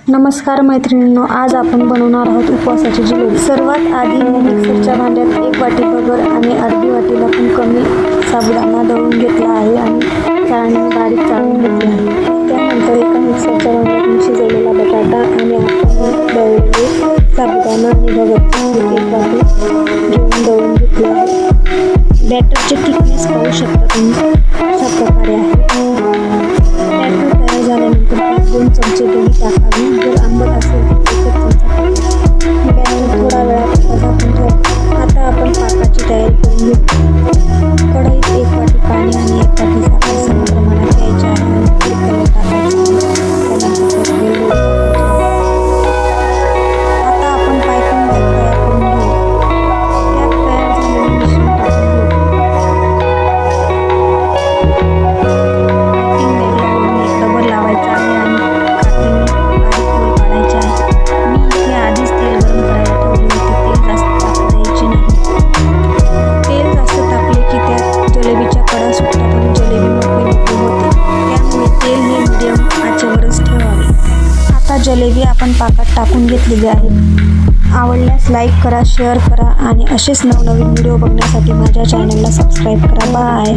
नमस्कार मैत्रिणींनो, आज आपण बनवणार आहोत उपवासाची जिलेबी। सर्वात आधी मी मिक्सरच्या भांड्यात 1 वाटी भगर आणि अर्धी वाटीला पण कमी साबुदाणा दळून घेतला आहे आणि चाळणीने बारीक चाळून घेतले आहे। त्यानंतर एका मिक्सरच्या भांड्यात मी शिजवलेला बटाटा आणि आपण दळलेले साबुदाणा आणि भगरचे पीठ 1 वाटी घेऊन दळून घेतले आहे। बॅटरचे थिकनेस पाहू शकता तुम्ही, अशा प्रकारे आहे। बॅटर तयार झाल्यानंतर 2 चमचे दही टाकावे। जर आंबट असेल तर 1 चमचा बॅटर थोडा वेळापुरता झाकून ठेवा। आता आपण पाकाची तयारी करून घेऊ। कढईत 1 वाटी पाणी आणि 1 वाटी साखर सम प्रमाणात घ्यायचे आहे आणि कढई टाकायची। आता आपण पायपिंग बॅग तयार करून घेऊ। त्यात तयार झालेले मिश्रण टाकून घेऊ। पायपिंग बॅगला वरून एक रबर लावायचा आहे आणि काठीने बारीक होल पाडायचे आहे। मी इथे आधीच तेल गरम करायला ठेवले होते। तेल जास्त तापू द्यायचे नाही। तेल जास्त तापले की त्यात जलेबीच्या कडा सुटतात आणि जलेबी मोकळी होते। त्यामुळे तेल हे मीडियम आचेवरच ठेवावे। आता जलेबी आपण पाकात टाकून घेतलेली आहे। आवडल्यास लाईक करा, शेअर करा आणि असेच नवनवीन व्हिडिओ बघण्यासाठी माझ्या चॅनलला सबस्क्राईब करा। बाय।